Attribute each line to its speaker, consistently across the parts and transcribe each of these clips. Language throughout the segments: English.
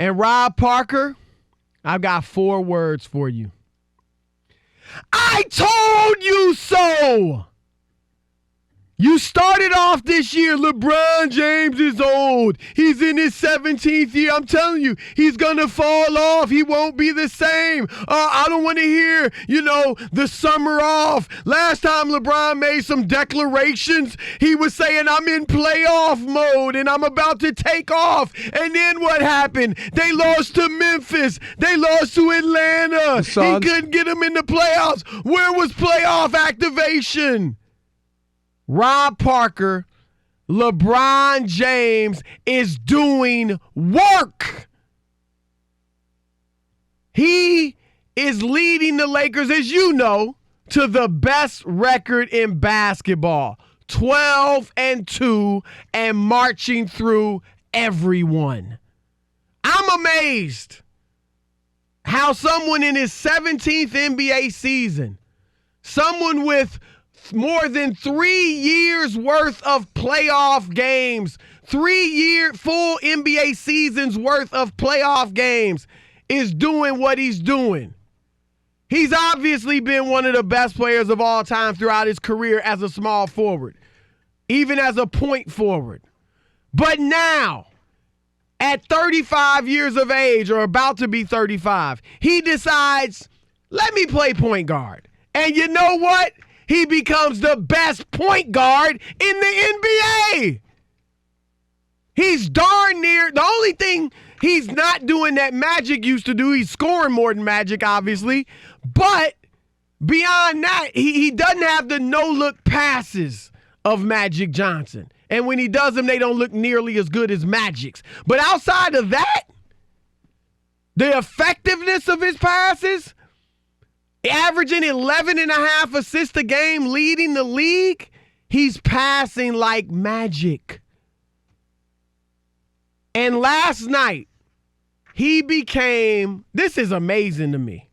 Speaker 1: And Rob Parker, I've got 4 words for you. I told you so! You started off this year, LeBron James is old. He's in his 17th year. I'm telling you, he's going to fall off. He won't be the same. I don't want to hear, the summer off. Last time LeBron made some declarations, he was saying, I'm in playoff mode and I'm about to take off. And then what happened? They lost to Memphis. They lost to Atlanta. He couldn't get them in the playoffs. Where was playoff activation? Rob Parker, LeBron James is doing work. He is leading the Lakers, as you know, to the best record in basketball, 12-2, and marching through everyone. I'm amazed how someone in his 17th NBA season, someone with more than 3 years worth of playoff games, 3-year full NBA seasons worth of playoff games, is doing what he's doing. He's obviously been one of the best players of all time throughout his career as a small forward, even as a point forward. But now, at 35 years of age, or about to be 35, he decides, let me play point guard. And you know what? He becomes the best point guard in the NBA. He's darn near, the only thing he's not doing that Magic used to do, he's scoring more than Magic, obviously, but beyond that, he doesn't have the no-look passes of Magic Johnson. And when he does them, they don't look nearly as good as Magic's. But outside of that, the effectiveness of his passes, averaging 11.5 assists a game, leading the league, he's passing like magic. And last night, he became, this is amazing to me,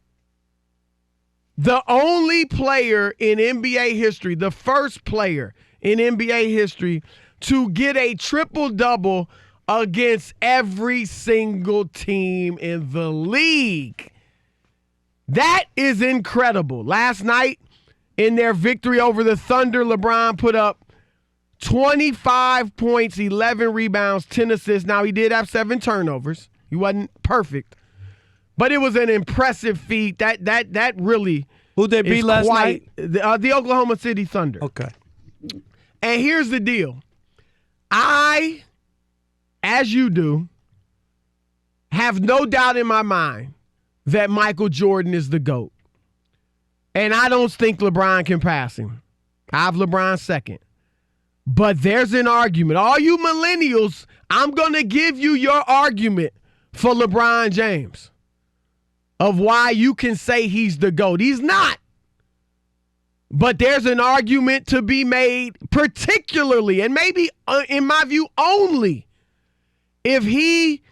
Speaker 1: the only player in NBA history, the first player in NBA history to get a triple-double against every single team in the league. That is incredible. Last night, in their victory over the Thunder, LeBron put up 25 points, 11 rebounds, 10 assists. Now, he did have 7 turnovers. He wasn't perfect. But it was an impressive feat. That really
Speaker 2: Who'd they beat last night?
Speaker 1: The Oklahoma City Thunder.
Speaker 2: Okay.
Speaker 1: And here's the deal. I, as you do, have no doubt in my mind that Michael Jordan is the GOAT. And I don't think LeBron can pass him. I have LeBron second. But there's an argument. All you millennials, I'm going to give you your argument for LeBron James of why you can say he's the GOAT. He's not. But there's an argument to be made, particularly, and maybe in my view only, if he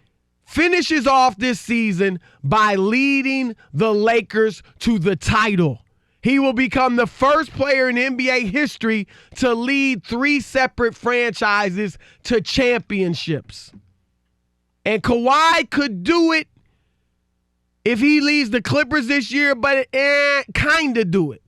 Speaker 1: finishes off this season by leading the Lakers to the title. He will become the first player in NBA history to lead 3 separate franchises to championships. And Kawhi could do it if he leads the Clippers this year, but kind of do it.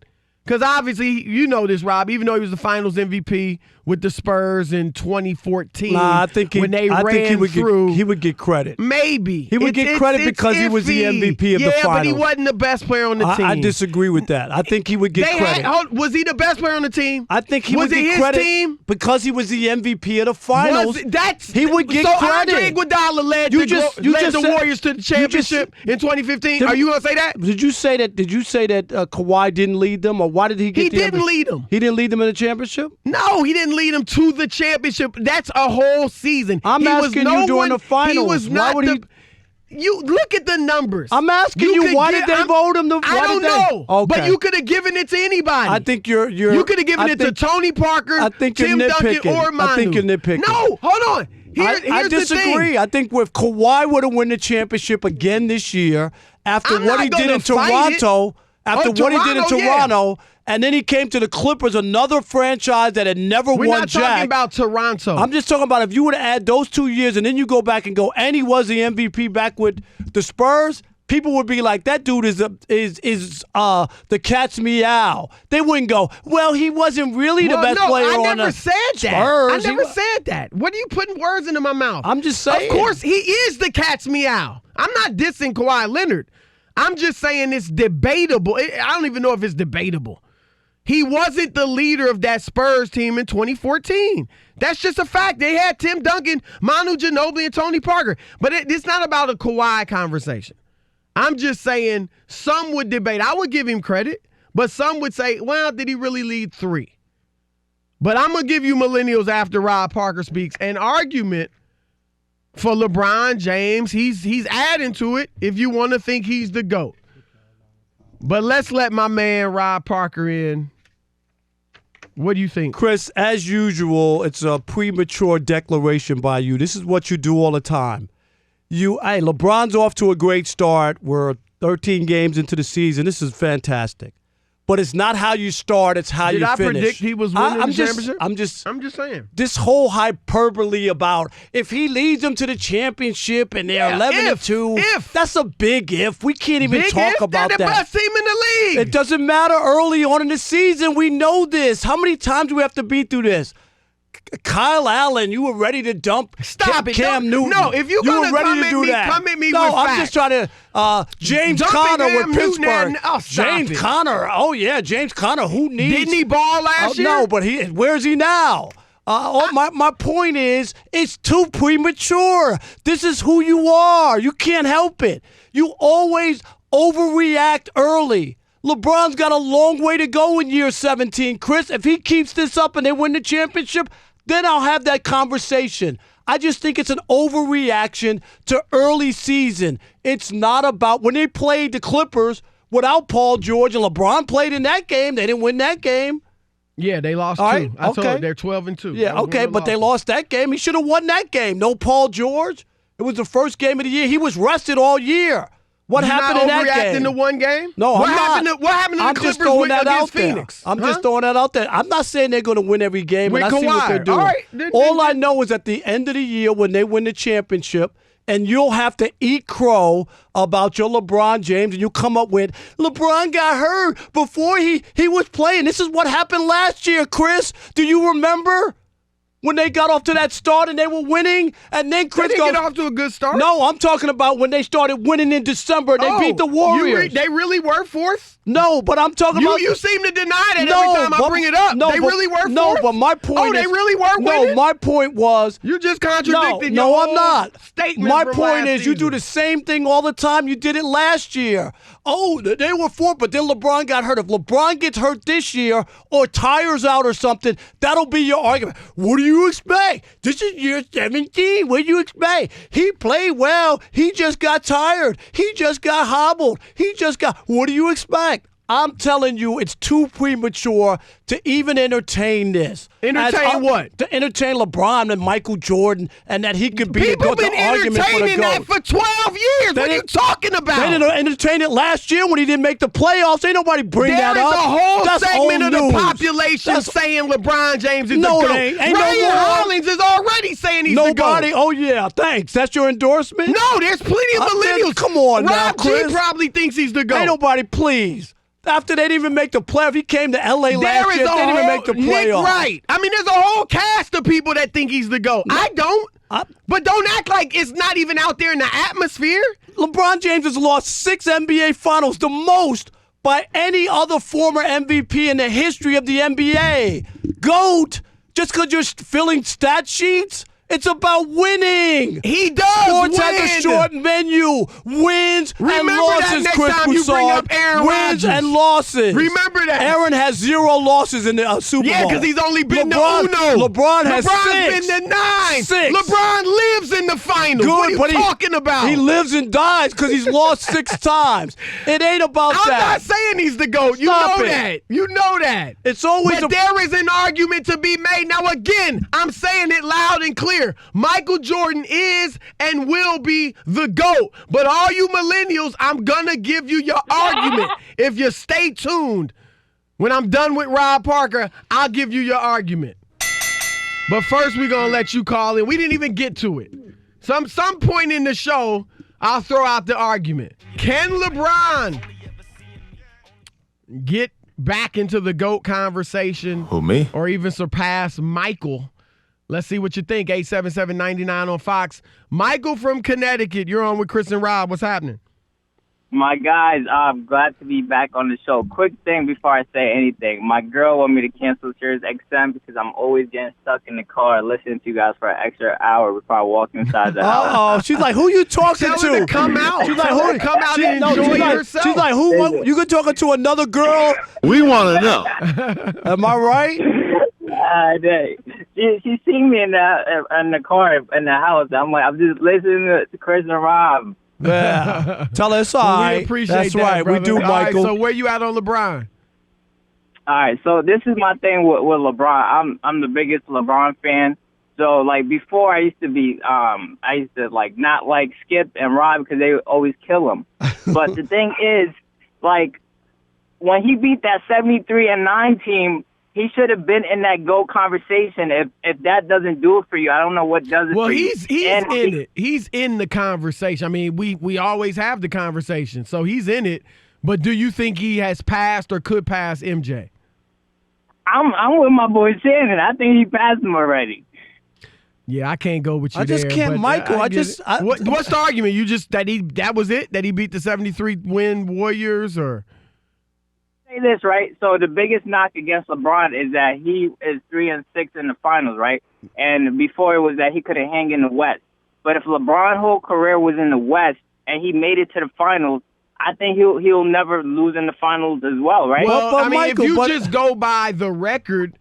Speaker 1: Because obviously, you know this, Rob, even though he was the finals MVP with the Spurs in 2014,
Speaker 2: I think he would get credit.
Speaker 1: Maybe.
Speaker 2: He would get credit because he was the MVP of the finals.
Speaker 1: Yeah, but he wasn't the best player on the team.
Speaker 2: I disagree with that. I think he would get credit.
Speaker 1: Was he the best player on the team?
Speaker 2: I think he would get credit
Speaker 1: team?
Speaker 2: Because he was the MVP of the finals. He would get credit.
Speaker 1: Andre Iguodala led the Warriors to the championship in 2015. Are you going to say that?
Speaker 2: Did you say that Kawhi didn't lead them, or why did he get
Speaker 1: He didn't lead them.
Speaker 2: He didn't lead them in the championship?
Speaker 1: No, he didn't lead them to the championship. That's a whole season.
Speaker 2: I'm asking you during the finals.
Speaker 1: He was not You look at the numbers.
Speaker 2: I'm asking you, why did they vote him?
Speaker 1: I don't know.
Speaker 2: Okay.
Speaker 1: But you could have given it to anybody.
Speaker 2: I think you
Speaker 1: could have given it to Tony Parker, Tim Duncan, or Manu.
Speaker 2: I think you're nitpicking.
Speaker 1: No, hold on.
Speaker 2: I disagree. I think if Kawhi would have won the championship again this year, after what he did in Toronto, after what he did in Toronto, and then he came to the Clippers, another franchise that had never won jack.
Speaker 1: We're not talking about Toronto.
Speaker 2: I'm just talking about if you were to add those 2 years and then you go back and go, and he was the MVP back with the Spurs, people would be like, that dude is the cat's meow. They wouldn't go, well, he wasn't really the best player on the Spurs.
Speaker 1: I never said that. What are you putting words into my mouth?
Speaker 2: I'm just saying.
Speaker 1: Of course, he is the cat's meow. I'm not dissing Kawhi Leonard. I'm just saying it's debatable. I don't even know if it's debatable. He wasn't the leader of that Spurs team in 2014. That's just a fact. They had Tim Duncan, Manu Ginobili, and Tony Parker. But it's not about a Kawhi conversation. I'm just saying some would debate. I would give him credit, but some would say, well, did he really lead 3? But I'm going to give you millennials after Rob Parker speaks an argument for LeBron James. He's adding to it if you want to think he's the GOAT. But let's let my man Rob Parker in. What do you think?
Speaker 2: Chris, as usual, it's a premature declaration by you. This is what you do all the time. LeBron's off to a great start. We're 13 games into the season. This is fantastic. But it's not how you start, it's how you finish.
Speaker 1: Did I predict he was winning the championship?
Speaker 2: I'm just
Speaker 1: saying.
Speaker 2: This whole hyperbole about if he leads them to the championship and they're 11-2, that's a big if. We can't even talk about that.
Speaker 1: They're the best team in the league.
Speaker 2: It doesn't matter early on in the season. We know this. How many times do we have to beat through this? Kyle Allen, you were ready to dump Cam Newton.
Speaker 1: No, if you're going to come at me with facts.
Speaker 2: I'm just trying to James Conner with Pittsburgh. James Conner. Oh, yeah, James Conner. Who needs?
Speaker 1: Didn't he ball last year?
Speaker 2: No, but where's he now? My point is, it's too premature. This is who you are. You can't help it. You always overreact early. LeBron's got a long way to go in year 17. Chris, if he keeps this up and they win the championship, then I'll have that conversation. I just think it's an overreaction to early season. It's not about when they played the Clippers without Paul George and LeBron played in that game. They didn't win that game.
Speaker 1: Yeah, they lost 2.
Speaker 2: Right,
Speaker 1: I told you, they're 12-2.
Speaker 2: Yeah, okay, but they lost that game. He should have won that game. No Paul George. It was the first game of the year. He was rested all year. What happened in that game?
Speaker 1: Overreacting to one game?
Speaker 2: No,
Speaker 1: what happened to the Clippers against Phoenix?
Speaker 2: I'm just throwing that out there. I'm not saying they're going to win every game.
Speaker 1: With
Speaker 2: and I see what they're doing.
Speaker 1: All right.
Speaker 2: All I know is at the end of the year when they win the championship, and you'll have to eat crow about your LeBron James, and you come up with, LeBron got hurt before he was playing. This is what happened last year, Chris. Do you remember? When they got off to that start and they were winning, and then Chris
Speaker 1: they didn't get off to a good start?
Speaker 2: No, I'm talking about when they started winning in December. They beat the Warriors.
Speaker 1: They really were fourth?
Speaker 2: No, but I'm talking about...
Speaker 1: You seem to deny that every time I bring it up. They really were fourth?
Speaker 2: No, but my point is...
Speaker 1: they really were winning?
Speaker 2: No, my point was...
Speaker 1: You just contradicted
Speaker 2: your
Speaker 1: whole
Speaker 2: I'm not.
Speaker 1: statement
Speaker 2: My
Speaker 1: from
Speaker 2: point
Speaker 1: last
Speaker 2: is you do the same thing all the time. You did it last year. Oh, they were fourth, but then LeBron got hurt. If LeBron gets hurt this year or tires out or something, that'll be your argument. What do you expect? This is year 17. What do you expect? He played well. He just got tired. He just got hobbled. What do you expect? I'm telling you, it's too premature to even entertain this.
Speaker 1: Entertain what?
Speaker 2: To entertain LeBron and Michael Jordan and that he could be the GOAT.
Speaker 1: People been entertaining that for 12 years. What are you talking about?
Speaker 2: They didn't entertain it last year when he didn't make the playoffs. Ain't nobody bring that up.
Speaker 1: There is a whole
Speaker 2: That's
Speaker 1: segment of
Speaker 2: news.
Speaker 1: the population saying LeBron James is the GOAT.
Speaker 2: Ain't
Speaker 1: Ryan Hollins is already saying he's the GOAT.
Speaker 2: Oh, yeah, thanks. That's your endorsement?
Speaker 1: No, there's plenty of millennials.
Speaker 2: Come on now,
Speaker 1: Rob
Speaker 2: Chris.
Speaker 1: G probably thinks he's the GOAT.
Speaker 2: Ain't nobody, please. After they didn't even make the playoff, he came to L.A. last year. They didn't even make the playoff.
Speaker 1: Right. I mean, there's a whole cast of people that think he's the GOAT. I don't. But don't act like it's not even out there in the atmosphere.
Speaker 2: LeBron James has lost 6 NBA Finals, the most by any other former MVP in the history of the NBA. GOAT, just because you're filling stat sheets? It's about winning.
Speaker 1: He does
Speaker 2: Sports
Speaker 1: win.
Speaker 2: has a short menu. Wins and losses,
Speaker 1: that next
Speaker 2: Chris
Speaker 1: time you bring up Aaron
Speaker 2: Wins
Speaker 1: Rodgers.
Speaker 2: and losses.
Speaker 1: Remember that.
Speaker 2: Aaron has 0 losses in the Super Bowl.
Speaker 1: Yeah, because he's only been
Speaker 2: LeBron,
Speaker 1: to Uno.
Speaker 2: LeBron has 6.
Speaker 1: LeBron's been to 9.
Speaker 2: 6.
Speaker 1: LeBron lives in the finals.
Speaker 2: Good,
Speaker 1: what are you talking about?
Speaker 2: He lives and dies because he's lost 6 times. It ain't about
Speaker 1: I'm
Speaker 2: that.
Speaker 1: I'm not saying he's the GOAT. You know that. You know that.
Speaker 2: It's always
Speaker 1: But there is an argument to be made. Now, again, I'm saying it loud and clear. Michael Jordan is and will be the GOAT. But all you millennials, I'm going to give you your argument. If you stay tuned, when I'm done with Rob Parker, I'll give you your argument. But first, we're going to let you call in. We didn't even get to it. Some point in the show, I'll throw out the argument. Can LeBron get back into the GOAT conversation?
Speaker 3: Who, me?
Speaker 1: Or even surpass Michael? Let's see what you think. 877-99 on Fox. Michael from Connecticut, you're on with Chris and Rob. What's happening?
Speaker 4: My guys, I'm glad to be back on the show. Quick thing before I say anything. My girl want me to cancel Sirius XM because I'm always getting stuck in the car listening to you guys for an extra hour before I walk inside the house.
Speaker 2: Oh, she's like, who you talking
Speaker 1: Tell
Speaker 2: to?
Speaker 1: her to come out.
Speaker 2: She's like, who?
Speaker 1: Come out and enjoy yourself.
Speaker 2: She's like, who? You could talking to another girl?
Speaker 3: We want to know.
Speaker 2: Am I right?
Speaker 4: She seen me in the car in the house. I'm just listening to Chris and Rob.
Speaker 2: Yeah. Tell us all right.
Speaker 1: We appreciate
Speaker 2: That's
Speaker 1: that,
Speaker 2: right.
Speaker 1: brother.
Speaker 2: We do,
Speaker 1: All right,
Speaker 2: Michael.
Speaker 1: so where you at on LeBron?
Speaker 4: All right, so this is my thing with LeBron. I'm the biggest LeBron fan. So like before, I used to like not like Skip and Rob because they would always kill him. But the thing is, like when he beat that 73-9 team, he should have been in that GOAT conversation. If that doesn't do it for you, I don't know what does it for you.
Speaker 1: Well, he's in it. He's in the conversation. I mean, we always have the conversation, so he's in it. But do you think he has passed or could pass MJ?
Speaker 4: I'm with my boy Shannon. I think he passed him already.
Speaker 1: Yeah, I can't go with you.
Speaker 2: I just
Speaker 1: there,
Speaker 2: can't,
Speaker 1: but
Speaker 2: Michael.
Speaker 1: What's the argument? You just that was it? That he beat the 73-win Warriors, or?
Speaker 4: Say this, right? So the biggest knock against LeBron is that he is 3-6 in the finals, right? And before it was that he couldn't hang in the West. But if LeBron's whole career was in the West and he made it to the finals, I think he'll never lose in the finals as well, right?
Speaker 1: Well,
Speaker 2: but
Speaker 1: I mean,
Speaker 2: Michael,
Speaker 1: if you just go by the record,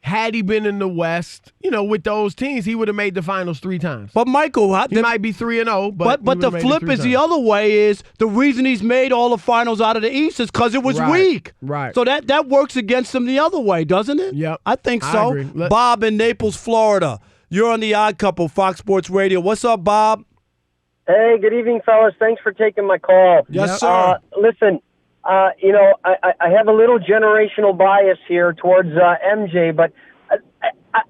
Speaker 1: had he been in the West, with those teams, he would have made the finals 3 times.
Speaker 2: But Michael,
Speaker 1: He might be 3-0,
Speaker 2: but the flip is the other way is the reason he's made all the finals out of the East is because it was weak.
Speaker 1: Right.
Speaker 2: So that works against him the other way, doesn't it?
Speaker 1: Yep.
Speaker 2: I think
Speaker 1: I
Speaker 2: so.
Speaker 1: agree.
Speaker 2: Bob in Naples, Florida. You're on the Odd Couple, Fox Sports Radio. What's up, Bob?
Speaker 5: Hey, good evening, fellas. Thanks for taking my call.
Speaker 2: Yes, sir.
Speaker 5: Listen, I have a little generational bias here towards MJ, but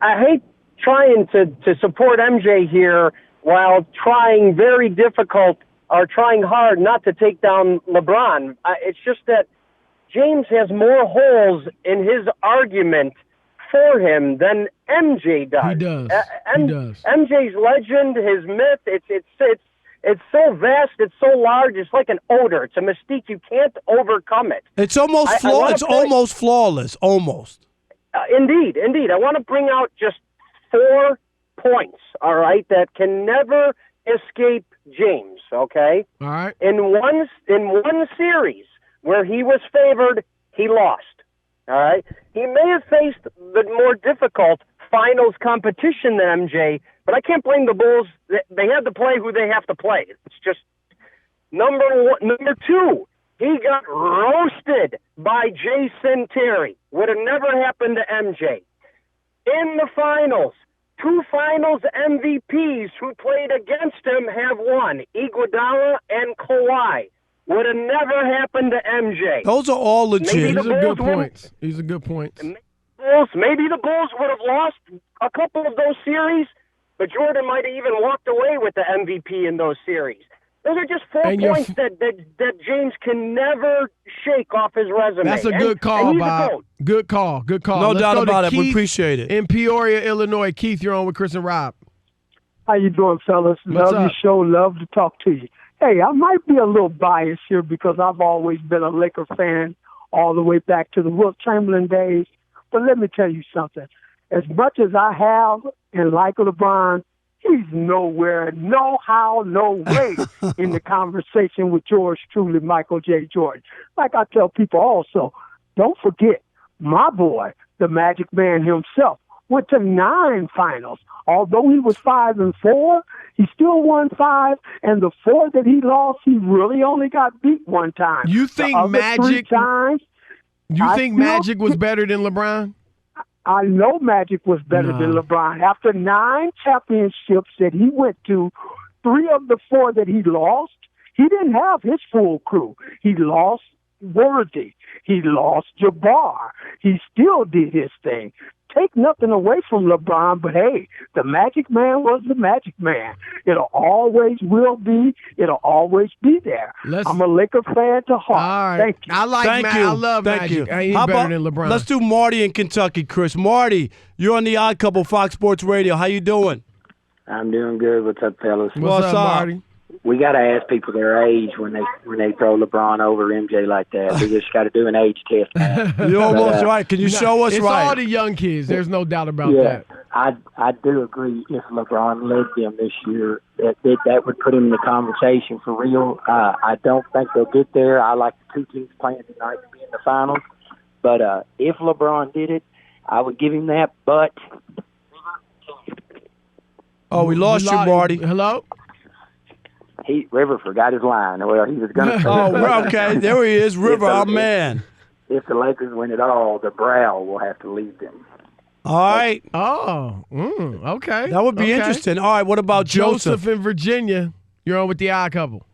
Speaker 5: I hate trying to support MJ here while trying very difficult or trying hard not to take down LeBron. It's just that James has more holes in his argument for him than MJ does.
Speaker 1: He does. He does.
Speaker 5: MJ's legend, his myth, it's so vast, it's so large, it's like an odor. It's a mystique. You can't overcome it.
Speaker 2: It's almost almost flawless, almost.
Speaker 5: Indeed. I want to bring out just 4 points, all right, that can never escape James, okay?
Speaker 1: All right.
Speaker 5: In one series where he was favored, he lost, all right? He may have faced the more difficult finals competition than MJ, but I can't blame the Bulls. They had to play who they have to play. It's just number 2. He got roasted by Jason Terry. Would have never happened to MJ. In the finals, 2 finals MVPs who played against him have won, Iguodala and Kawhi. Would have never happened to MJ.
Speaker 2: Those are all legit.
Speaker 1: These are good points. These are good points.
Speaker 5: Maybe the Bulls would have lost a couple of those series, but Jordan might have even walked away with the MVP in those series. Those are just 4 points that James can never shake off his resume.
Speaker 1: That's a good call, Bob. Good call.
Speaker 2: No doubt about it. We appreciate it.
Speaker 1: In Peoria, Illinois. Keith, you're on with Chris and Rob.
Speaker 6: How you doing, fellas? Love your show. Love to talk to you. Hey, I might be a little biased here because I've always been a Laker fan all the way back to the Wilt Chamberlain days. But let me tell you something. As much as I have and like LeBron, he's nowhere, no how, no way in the conversation with yours truly, Michael J. Jordan. Like I tell people also, don't forget, my boy, the Magic Man himself, went to 9 finals. Although he was 5-4, he still won 5, and the 4 that he lost, he really only got beat 1 time.
Speaker 1: You think Magic? Magic was better than LeBron?
Speaker 6: I know Magic was better than LeBron. After 9 championships that he went to, 3 of the 4 that he lost, He didn't have his full crew. He lost Worthy. He lost Jabbar. He still did his thing. Take nothing away from LeBron, but hey, the Magic Man was the Magic Man. It'll always will be. It'll always be there. I'm a Laker fan to heart.
Speaker 1: All right.
Speaker 6: Thank you.
Speaker 1: I like Magic. I love Magic. He's better than LeBron.
Speaker 2: Let's do Marty in Kentucky, Chris. Marty, you're on the Odd Couple, Fox Sports Radio. How you doing?
Speaker 7: I'm doing good. What's up, fellas?
Speaker 1: What's up, Marty?
Speaker 7: We got to ask people their age when they throw LeBron over MJ like that. We just got to do an age test.
Speaker 2: You're almost right. Can you show us
Speaker 1: it's
Speaker 2: right?
Speaker 1: It's all the young kids. There's no doubt about that.
Speaker 7: I do agree. If LeBron led them this year, that would put him in the conversation for real. I don't think they'll get there. I like the two teams playing tonight to be in the finals. But if LeBron did it, I would give him that. But
Speaker 2: we lost you, Marty.
Speaker 1: Hello?
Speaker 7: River forgot his line. Well, he was going to.
Speaker 2: Okay. There he is, River, our man.
Speaker 7: If the Lakers win it all, the Brow will have to lead them.
Speaker 2: All right.
Speaker 1: Okay.
Speaker 2: That would be interesting. All right, what about Joseph?
Speaker 1: In Virginia. You're on with the Odd Couple.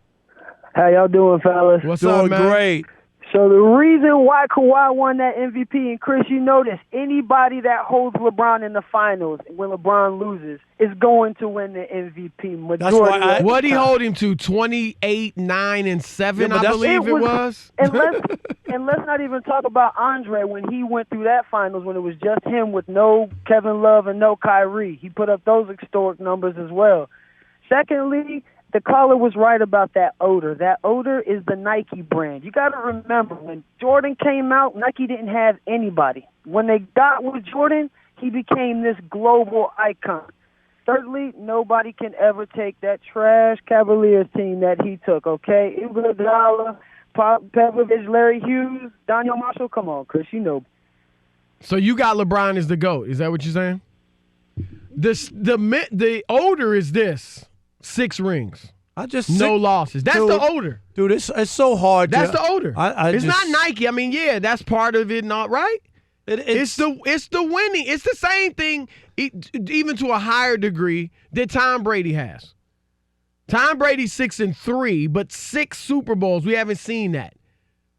Speaker 8: How y'all doing, fellas?
Speaker 1: What's up, man?
Speaker 2: Doing great.
Speaker 8: So the reason why Kawhi won that MVP, and Chris, you know this, anybody that holds LeBron in the finals when LeBron loses is going to win the MVP.
Speaker 2: That's why
Speaker 1: what did he hold him to? 28, 9, and 7, I believe it was.
Speaker 8: And let's not even talk about Andre when he went through that finals when it was just him with no Kevin Love and no Kyrie. He put up those historic numbers as well. Secondly, the caller was right about that odor. That odor is the Nike brand. You got to remember, when Jordan came out, Nike didn't have anybody. When they got with Jordan, he became this global icon. Thirdly, nobody can ever take that trash Cavaliers team that he took, okay? Iguodala, Pavlovich, Larry Hughes, Daniel Marshall. Come on, Chris, you know.
Speaker 1: So you got LeBron as the GOAT. Is that what you're saying? The odor is this. 6 rings. No losses. That's the odor.
Speaker 2: Dude, it's so hard.
Speaker 1: That's the odor. It's not Nike. I mean, yeah, that's part of it, not right? It's the winning. It's the same thing, even to a higher degree, that Tom Brady has. Tom Brady's 6-3, but 6 Super Bowls. We haven't seen that.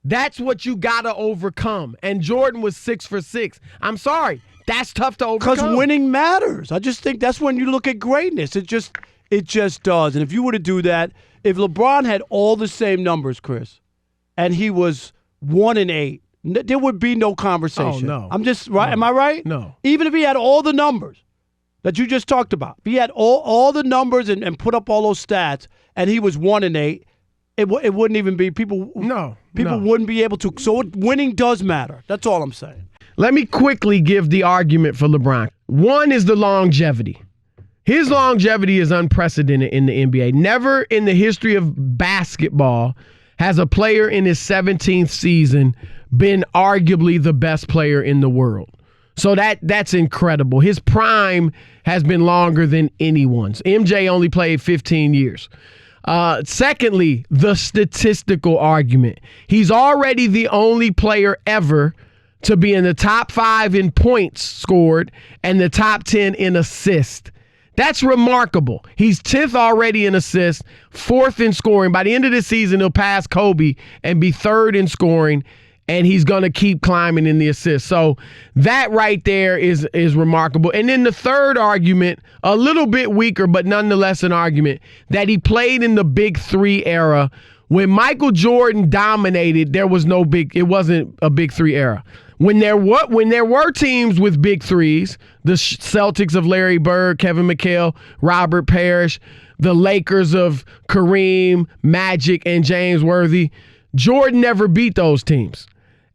Speaker 1: That's what you gotta overcome. And Jordan was 6 for 6. I'm sorry. That's tough to overcome.
Speaker 2: Because winning matters. I just think that's when you look at greatness. It just does. And if you were to do that, if LeBron had all the same numbers, Chris, and he was 1-8, there would be no conversation.
Speaker 1: Oh, no.
Speaker 2: I'm just right. No. Am I right?
Speaker 1: No.
Speaker 2: Even if he had all the numbers that you just talked about, if he had all the numbers and put up all those stats, and he was 1-8, it wouldn't even be people. People wouldn't be able to. So winning does matter. That's all I'm saying.
Speaker 1: Let me quickly give the argument for LeBron. One is the longevity. His longevity is unprecedented in the NBA. Never in the history of basketball has a player in his 17th season been arguably the best player in the world. So that's incredible. His prime has been longer than anyone's. MJ only played 15 years. Secondly, the statistical argument. He's already the only player ever to be in the top 5 in points scored and the top 10 in assists. That's remarkable. He's 10th already in assists, 4th in scoring. By the end of the season, he'll pass Kobe and be 3rd in scoring, and he's going to keep climbing in the assists. So that right there is remarkable. And then the third argument, a little bit weaker, but nonetheless an argument, that he played in the Big 3 era. When Michael Jordan dominated, it wasn't a Big 3 era. When there were teams with big threes, the Celtics of Larry Bird, Kevin McHale, Robert Parrish, the Lakers of Kareem, Magic, and James Worthy, Jordan never beat those teams.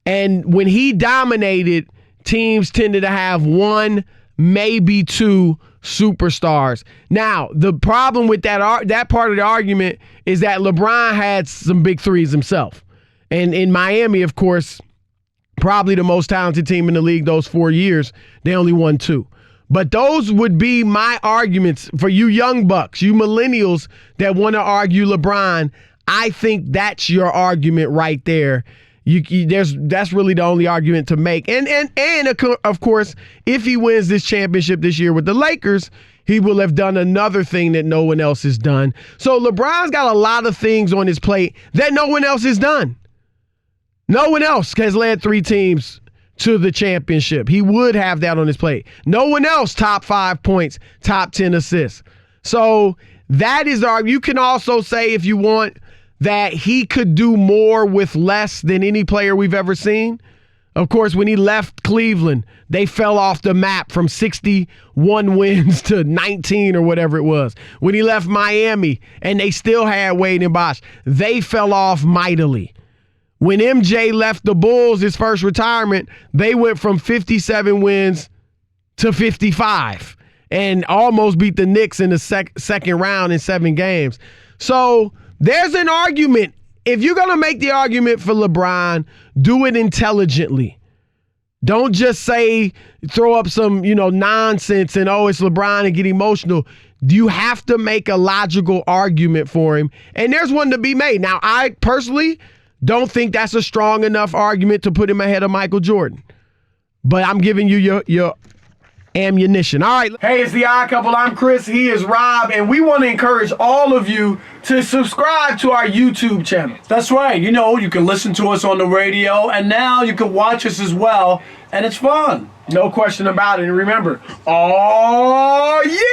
Speaker 1: And when he dominated, teams tended to have 1, maybe 2 superstars. Now, the problem with that part of the argument is that LeBron had some big threes himself. And in Miami, of course, probably the most talented team in the league those 4 years, they only won 2. But those would be my arguments for you young bucks, you millennials that want to argue LeBron. I think that's your argument right there. That's really the only argument to make. And of course, if he wins this championship this year with the Lakers, he will have done another thing that no one else has done. So LeBron's got a lot of things on his plate that no one else has done. No one else has led 3 teams to the championship. He would have that on his plate. No one else top 5 points, top 10 assists. So that is you can also say, if you want, that he could do more with less than any player we've ever seen. Of course, when he left Cleveland, they fell off the map from 61 wins to 19 or whatever it was. When he left Miami and they still had Wade and Bosh, they fell off mightily. When MJ left the Bulls, his first retirement, they went from 57 wins to 55 and almost beat the Knicks in the second round in 7 games. So there's an argument. If you're going to make the argument for LeBron, do it intelligently. Don't just throw up some, nonsense and, it's LeBron and get emotional. You have to make a logical argument for him. And there's one to be made. Now, I personally don't think that's a strong enough argument to put him ahead of Michael Jordan. But I'm giving you your ammunition. All right. Hey, it's The Odd Couple. I'm Chris. He is Rob. And we want to encourage all of you to subscribe to our YouTube channel.
Speaker 2: That's right. You can listen to us on the radio, and now you can watch us as well, and it's fun.
Speaker 1: No question about it. And remember, oh, yeah!